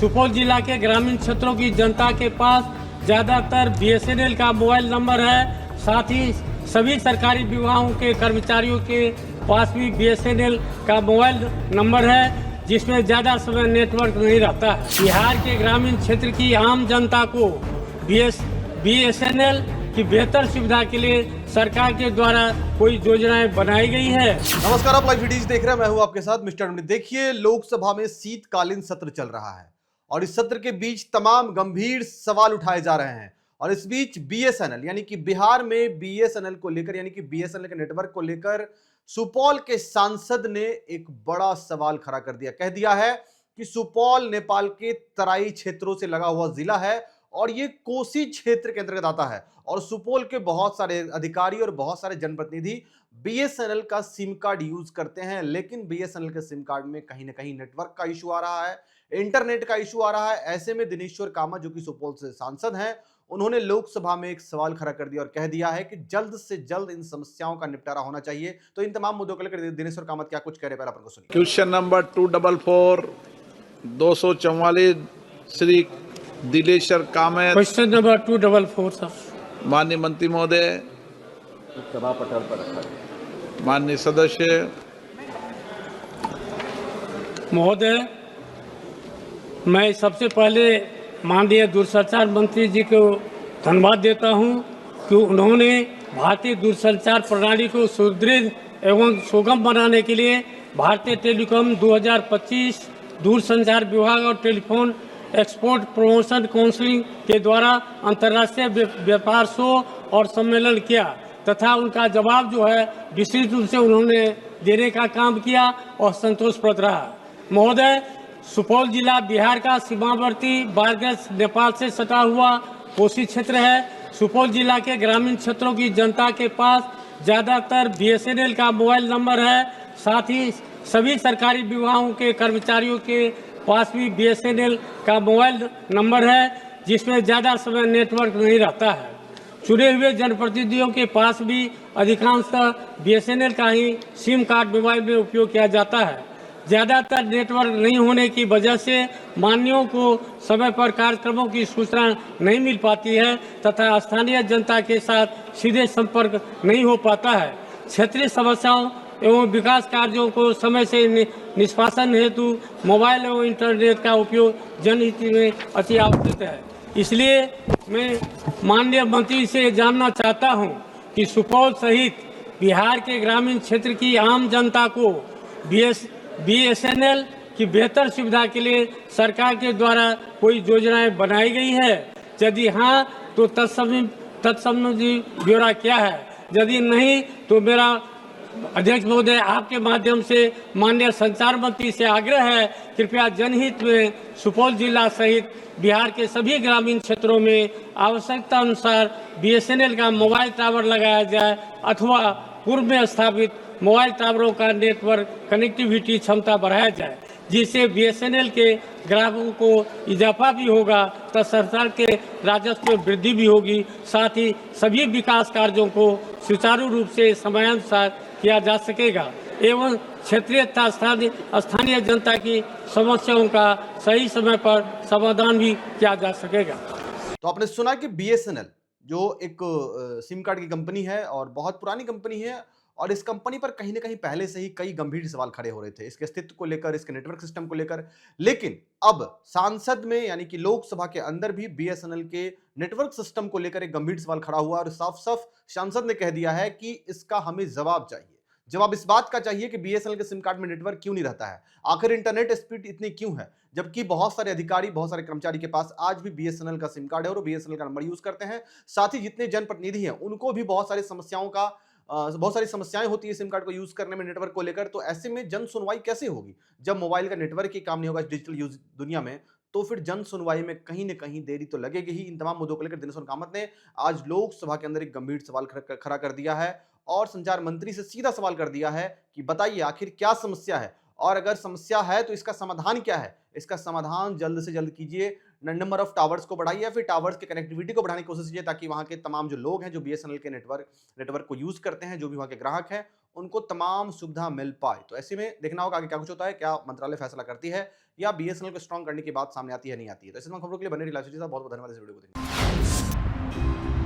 सुपौल जिला के ग्रामीण क्षेत्रों की जनता के पास ज़्यादातर बीएसएनएल का मोबाइल नंबर है। साथ ही सभी सरकारी विभागों के कर्मचारियों के पास भी बीएसएनएल का मोबाइल नंबर है, जिसमें ज़्यादा समय नेटवर्क नहीं रहता है। बिहार के ग्रामीण क्षेत्र की आम जनता को बीएसएनएल की बेहतर सुविधा के लिए सरकार के द्वारा कोई योजनाएं बनाई गई है। नमस्कार, आप लाइव वीडियोज देख रहे हैं। मैं हूं आपके साथ मिस्टर अमृत। देखिए, लोकसभा में शीतकालीन सत्र चल रहा है और इस सत्र के बीच तमाम गंभीर सवाल उठाए जा रहे हैं। और इस बीच बीएसएनएल यानी कि बिहार में बीएसएनएल को लेकर यानी कि बीएसएनएल के नेटवर्क को लेकर सुपौल के सांसद ने एक बड़ा सवाल खड़ा कर दिया। कह दिया है कि सुपौल नेपाल के तराई क्षेत्रों से लगा हुआ जिला है और ये कोसी क्षेत्र के अंतर्गत आता है और सुपौल के बहुत सारे अधिकारी और बहुत सारे जनप्रतिनिधि बीएसएनएल का सिम कार्ड यूज करते हैं, लेकिन बीएसएनएल के सिम कार्ड में कहीं ना कहीं नेटवर्क का इशू आ रहा है, इंटरनेट का इशू आ रहा है। ऐसे में दिनेश्वर कामत, जो कि सुपौल से सांसद हैं, उन्होंने लोकसभा में एक सवाल खड़ा कर दिया और कह दिया है कि जल्द से जल्द इन समस्याओं का निपटारा होना चाहिए। तो इन तमाम मुद्दों को लेकर दिनेश्वर कामत क्या कुछ कह रहे हैं, पहले अपन को सुनिए। Question number 244 244 Shri Dileshwar Kamat. Question number 244 sir. माननीय मंत्री महोदय, सभा पटल पर रखा है। माननीय सदस्य महोदय, मैं सबसे पहले माननीय दूरसंचार मंत्री जी को धन्यवाद देता हूं कि उन्होंने भारतीय दूरसंचार प्रणाली को सुदृढ़ एवं सुगम बनाने के लिए भारतीय टेलीकॉम 2025 दूरसंचार विभाग और टेलीफोन एक्सपोर्ट प्रमोशन काउंसिल के द्वारा अंतर्राष्ट्रीय व्यापार शो और सम्मेलन किया तथा उनका जवाब जो है विस्तृत रूप से उन्होंने देने का काम किया और संतोषप्रद रहा। महोदय, सुपौल जिला बिहार का सीमावर्ती बारगज नेपाल से सटा हुआ कोसी क्षेत्र है। सुपौल जिला के ग्रामीण क्षेत्रों की जनता के पास ज़्यादातर बीएसएनएल का मोबाइल नंबर है। साथ ही सभी सरकारी विभागों के कर्मचारियों के पास भी बीएसएनएल का मोबाइल नंबर है, जिसमें ज़्यादा समय नेटवर्क नहीं रहता है। चुने हुए जनप्रतिनिधियों के पास भी अधिकांशतः बीएसएनएल का ही सिम कार्ड मोबाइल में उपयोग किया जाता है। ज़्यादातर नेटवर्क नहीं होने की वजह से मान्यों को समय पर कार्यक्रमों की सूचना नहीं मिल पाती है तथा स्थानीय जनता के साथ सीधे संपर्क नहीं हो पाता है। क्षेत्रीय समस्याओं एवं विकास कार्यों को समय से निष्पादन हेतु मोबाइल एवं इंटरनेट का उपयोग जनहित में अति आवश्यक है। इसलिए मैं माननीय मंत्री से जानना चाहता हूं कि सुपौल सहित बिहार के ग्रामीण क्षेत्र की आम जनता को बीएसएनएल की बेहतर सुविधा के लिए सरकार के द्वारा कोई योजनाएं बनाई गई है? यदि हाँ, तो तत्संबंधी ब्यौरा क्या है? यदि नहीं, तो मेरा अध्यक्ष महोदय आपके माध्यम से माननीय संचार मंत्री से आग्रह है, कृपया जनहित में सुपौल जिला सहित बिहार के सभी ग्रामीण क्षेत्रों में आवश्यकता अनुसार बीएसएनएल का मोबाइल टावर लगाया जाए अथवा पूर्व में स्थापित मोबाइल टावरों का नेटवर्क कनेक्टिविटी क्षमता बढ़ाया जाए, जिससे बीएसएनएल के ग्राहकों को इजाफा भी होगा तथा सरकार के राजस्व में वृद्धि भी होगी। साथ ही सभी विकास कार्यों को सुचारू रूप से समयानुसार किया जा सकेगा एवं क्षेत्रीय तथा स्थानीय जनता की समस्याओं का सही समय पर समाधान भी किया जा सकेगा। तो आपने सुना कि बीएसएनएल जो एक सिम कार्ड की कंपनी है और बहुत पुरानी कंपनी है और इस कंपनी पर कहीं ना कहीं पहले से ही कई गंभीर सवाल खड़े हो रहे थे इसके अस्तित्व को लेकर, इसके नेटवर्क सिस्टम को लेकर। लेकिन अब सांसद में यानी कि लोकसभा के अंदर भी बीएसएनएल के नेटवर्क सिस्टम को लेकर एक गंभीर सवाल खड़ा हुआ और साफ साफ सांसद ने कह दिया है कि इसका हमें जवाब चाहिए। जवाब इस बात का चाहिए कि बीएसएनएल के सिम कार्ड में नेटवर्क क्यों नहीं रहता है, आखिर इंटरनेट स्पीड इतनी क्यों है, जबकि बहुत सारे अधिकारी, बहुत सारे कर्मचारी के पास आज भी बीएसएनएल का सिम कार्ड है और बीएसएनएल का नंबर यूज करते हैं। साथ ही जितने जनप्रतिनिधि हैं उनको भी बहुत सारी समस्याएं होती है सिम कार्ड को यूज करने में, नेटवर्क को लेकर। तो ऐसे में जन सुनवाई कैसे होगी जब मोबाइल का नेटवर्क ही काम नहीं होगा डिजिटल यूज दुनिया में? तो फिर जन सुनवाई में कहीं ना कहीं देरी तो लगेगी ही। इन तमाम मुद्दों को लेकर दिनेश्वर कामत ने आज लोकसभा के अंदर एक गंभीर सवाल खड़ा कर दिया है और संचार मंत्री से सीधा सवाल कर दिया है कि बताइए आखिर क्या समस्या है और अगर समस्या है तो इसका समाधान क्या है। इसका समाधान जल्द से जल्द कीजिए, नंबर ऑफ टावर्स को बढ़ाइए या फिर टावर्स के कनेक्टिविटी को बढ़ाने की कोशिश कीजिए ताकि वहां के तमाम जो लोग हैं जो बीएसएनएल के नेटवर्क को यूज करते हैं, जो भी वहां के ग्राहक हैं, उनको तमाम सुविधा मिल पाए। तो ऐसे में देखना होगा आगे क्या कुछ होता है, क्या मंत्रालय फैसला करती है या बीएसएनएल को स्ट्रांग करने की बात सामने आती है नहीं आती है। तो ऐसे तमाम खबरों के लिए बने रहिए लाइव सिटी साहब। बहुत बहुत धन्यवाद इस वीडियो को देखने के लिए।